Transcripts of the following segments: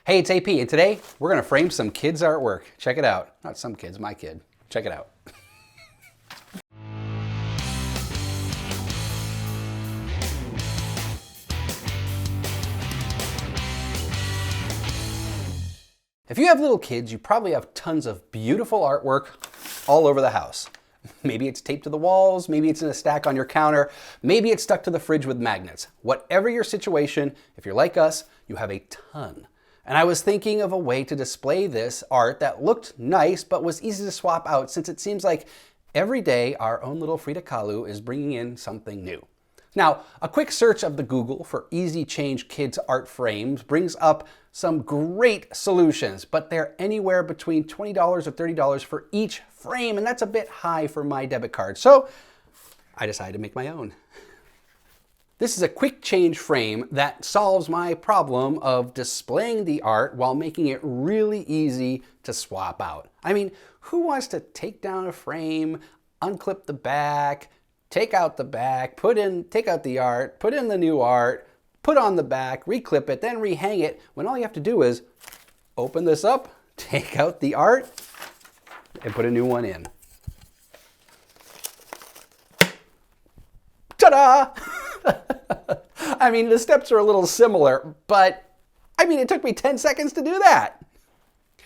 Hey, it's AP, and today we're gonna frame some kids' artwork. Check it out. Not some kids, my kid. Check it out. If you have little kids, you probably have tons of beautiful artwork all over the house. Maybe it's taped to the walls, maybe it's in a stack on your counter, maybe it's stuck to the fridge with magnets. Whatever your situation, if you're like us, you have a ton. And I was thinking of a way to display this art that looked nice but was easy to swap out, since it seems like every day our own little Frida Kahlo is bringing in something new. Now, a quick search of the Google for easy change kids art frames brings up some great solutions, but they're anywhere between $20 or $30 for each frame, and that's a bit high for my debit card. So I decided to make my own. This is a quick change frame that solves my problem of displaying the art while making it really easy to swap out. I mean, who wants to take down a frame, unclip the back, take out the back, take out the art, put in the new art, put on the back, reclip it, then rehang it, when all you have to do is open this up, take out the art, and put a new one in. Ta-da! I mean, the steps are a little similar, but I mean, it took me 10 seconds to do that.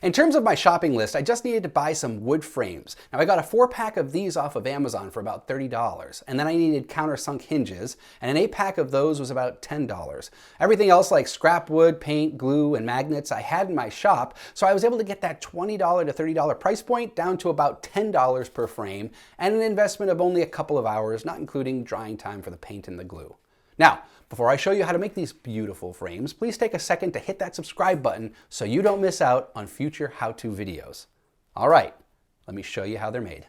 In terms of my shopping list, I just needed to buy some wood frames. Now, I got a 4-pack of these off of Amazon for about $30, and then I needed countersunk hinges, and an 8-pack of those was about $10. Everything else like scrap wood, paint, glue, and magnets I had in my shop, so I was able to get that $20 to $30 price point down to about $10 per frame, and an investment of only a couple of hours, not including drying time for the paint and the glue. Now, before I show you how to make these beautiful frames, please take a second to hit that subscribe button so you don't miss out on future how-to videos. All right, let me show you how they're made.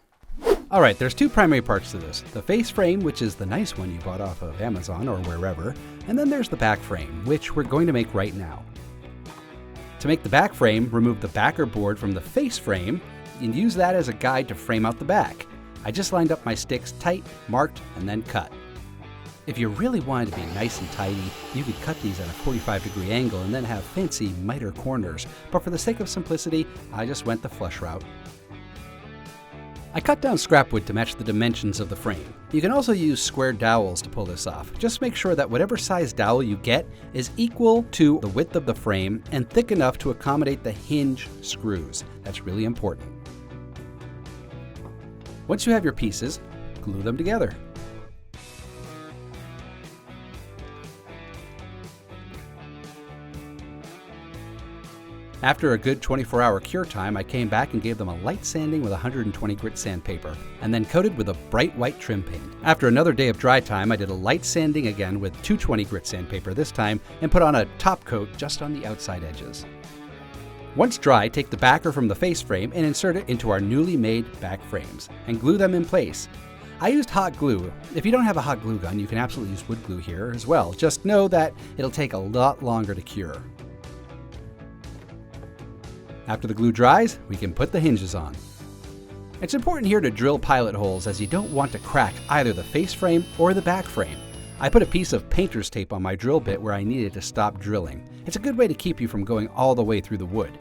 All right, there's two primary parts to this. The face frame, which is the nice one you bought off of Amazon or wherever, and then there's the back frame, which we're going to make right now. To make the back frame, remove the backer board from the face frame and use that as a guide to frame out the back. I just lined up my sticks tight, marked, and then cut. If you really wanted to be nice and tidy, you could cut these at a 45-degree angle and then have fancy miter corners, but for the sake of simplicity, I just went the flush route. I cut down scrap wood to match the dimensions of the frame. You can also use square dowels to pull this off. Just make sure that whatever size dowel you get is equal to the width of the frame and thick enough to accommodate the hinge screws. That's really important. Once you have your pieces, glue them together. After a good 24-hour cure time, I came back and gave them a light sanding with 120 grit sandpaper, and then coated with a bright white trim paint. After another day of dry time, I did a light sanding again with 220 grit sandpaper this time, and put on a top coat just on the outside edges. Once dry, take the backer from the face frame and insert it into our newly made back frames, and glue them in place. I used hot glue. If you don't have a hot glue gun, you can absolutely use wood glue here as well. Just know that it'll take a lot longer to cure. After the glue dries, we can put the hinges on. It's important here to drill pilot holes, as you don't want to crack either the face frame or the back frame. I put a piece of painter's tape on my drill bit where I needed to stop drilling. It's a good way to keep you from going all the way through the wood.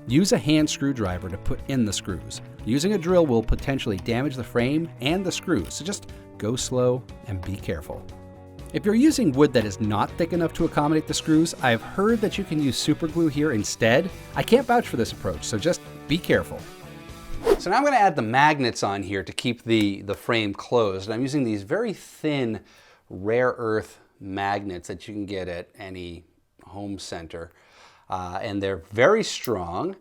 Use a hand screwdriver to put in the screws. Using a drill will potentially damage the frame and the screws, so just go slow and be careful. If you're using wood that is not thick enough to accommodate the screws, I've heard that you can use super glue here instead. I can't vouch for this approach, so just be careful. So now I'm going to add the magnets on here to keep the frame closed. And I'm using these very thin rare earth magnets that you can get at any home center. And they're very strong.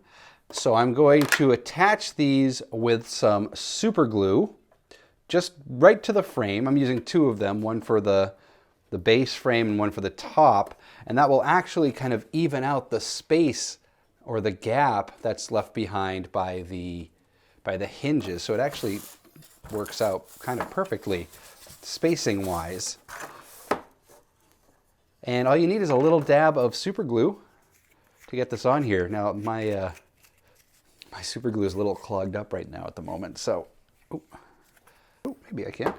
So I'm going to attach these with some super glue just right to the frame. I'm using two of them, one for the base frame and one for the top, and that will actually kind of even out the space or the gap that's left behind by the hinges. So it actually works out kind of perfectly spacing wise. And all you need is a little dab of super glue to get this on here. Now my super glue is a little clogged up right now at the moment, so maybe I can.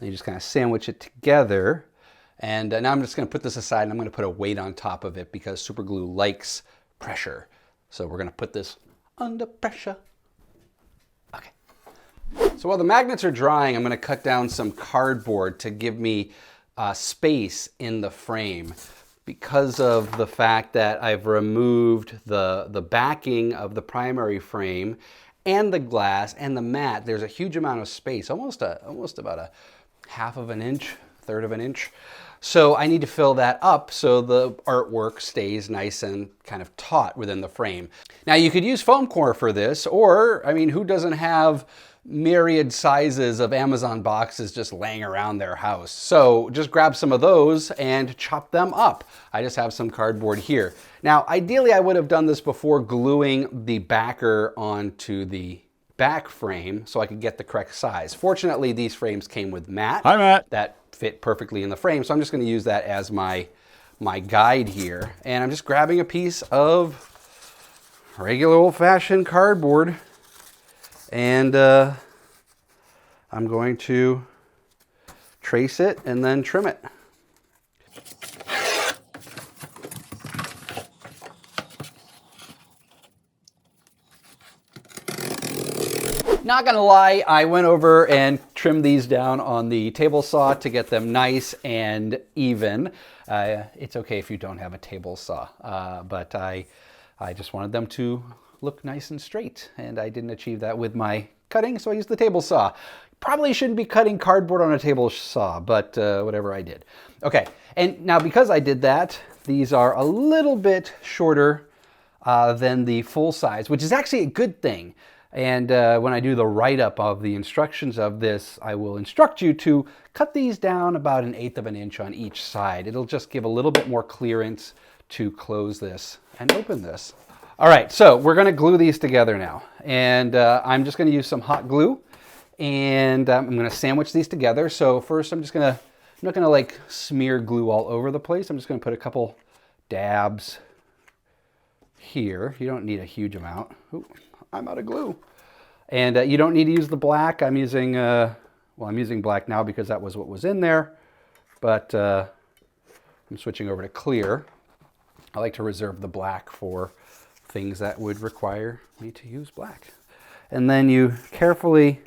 And you just kind of sandwich it together. And now I'm just going to put this aside and I'm going to put a weight on top of it because super glue likes pressure. So we're going to put this under pressure. Okay. So while the magnets are drying, I'm going to cut down some cardboard to give me space in the frame. Because of the fact that I've removed the backing of the primary frame and the glass and the mat, there's a huge amount of space, almost about a half of an inch, third of an inch. So I need to fill that up so the artwork stays nice and kind of taut within the frame. Now you could use foam core for this, or, I mean, who doesn't have myriad sizes of Amazon boxes just laying around their house? So just grab some of those and chop them up. I just have some cardboard here. Now, ideally I would have done this before gluing the backer onto the back frame so I could get the correct size. Fortunately, these frames came with mat. Hi, Matt. That fit perfectly in the frame, so I'm just going to use that as my guide here. And I'm just grabbing a piece of regular old-fashioned cardboard, and I'm going to trace it and then trim it. Not gonna lie, I went over and trimmed these down on the table saw to get them nice and even. It's okay if you don't have a table saw, but I just wanted them to look nice and straight, and I didn't achieve that with my cutting, so I used the table saw. Probably shouldn't be cutting cardboard on a table saw, but whatever, I did. Okay, and now because I did that, these are a little bit shorter than the full size, which is actually a good thing. And when I do the write-up of the instructions of this, I will instruct you to cut these down about 1/8 of an inch on each side. It'll just give a little bit more clearance to close this and open this. All right, so we're going to glue these together now. And I'm just going to use some hot glue. And I'm going to sandwich these together. So first I'm not going to like smear glue all over the place. I'm just going to put a couple dabs here. You don't need a huge amount. Ooh, I'm out of glue. And you don't need to use the black. I'm using, well, I'm using black now because that was what was in there. But I'm switching over to clear. I like to reserve the black for things that would require me to use black. And then you carefully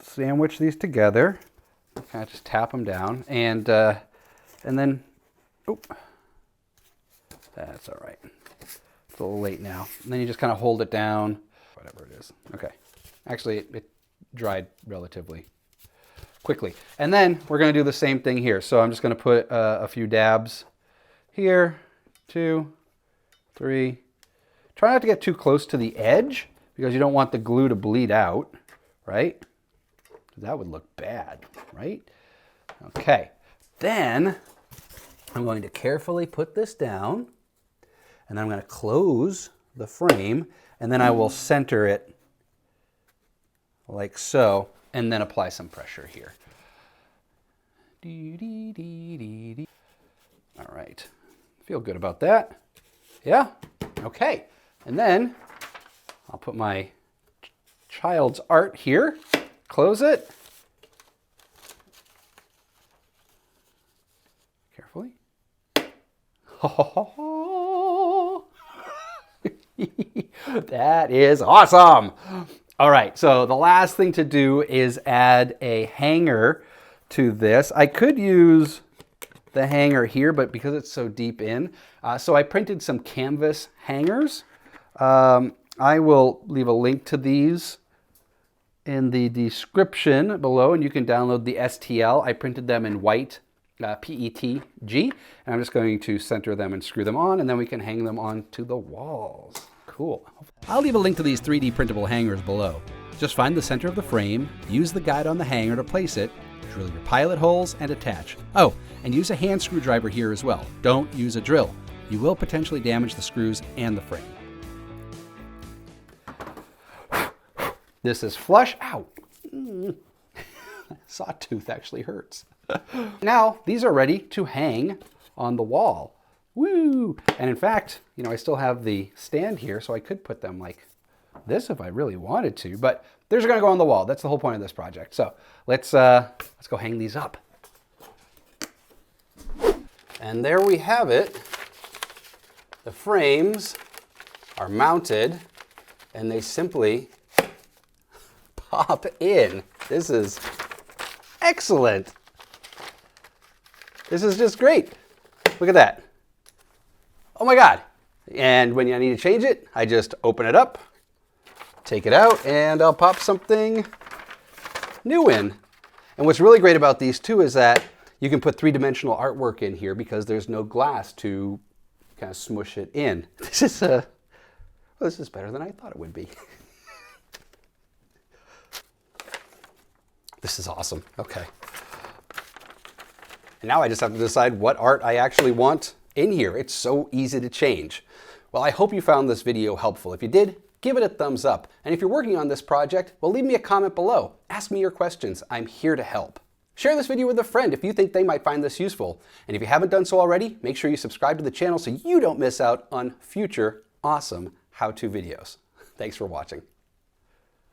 sandwich these together. Kind of just tap them down. And then, oh, that's all right. It's a little late now. And then you just kind of hold it down, whatever it is. Okay. Actually, it dried relatively quickly. And then we're going to do the same thing here. So I'm just going to put a few dabs here, 2, 3. Try not to get too close to the edge because you don't want the glue to bleed out, right? That would look bad, right? Okay. Then I'm going to carefully put this down. And then I'm going to close the frame, and then I will center it like so, and then apply some pressure here. All right. Feel good about that. Yeah? Okay. And then I'll put my child's art here, close it. Carefully. That is awesome. All right, so the last thing to do is add a hanger to this. I could use the hanger here, but because it's so deep in, so I printed some canvas hangers. I will leave a link to these in the description below, and you can download the STL. I printed them in white PETG, and I'm just going to center them and screw them on, and then we can hang them onto the walls. Cool. I'll leave a link to these 3D printable hangers below. Just find the center of the frame, use the guide on the hanger to place it, drill your pilot holes, and attach. Oh, and use a hand screwdriver here as well. Don't use a drill. You will potentially damage the screws and the frame. This is flush. Ow! Sawtooth actually hurts. Now, these are ready to hang on the wall. Woo! And in fact, you know, I still have the stand here, so I could put them like this if I really wanted to, but they're just gonna go on the wall. That's the whole point of this project. So let's go hang these up. And there we have it. The frames are mounted and they simply pop in. This is excellent. This is just great. Look at that. Oh my God. And when I need to change it, I just open it up, take it out, and I'll pop something new in. And what's really great about these too is that you can put three-dimensional artwork in here because there's no glass to kind of smush it in. This is well, this is better than I thought it would be. This is awesome. Okay. And now I just have to decide what art I actually want in here. It's so easy to change. Well, I hope you found this video helpful. If you did, give it a thumbs up. And if you're working on this project, well, leave me a comment below. Ask me your questions. I'm here to help. Share this video with a friend if you think they might find this useful. And if you haven't done so already, make sure you subscribe to the channel so you don't miss out on future awesome how-to videos. Thanks for watching.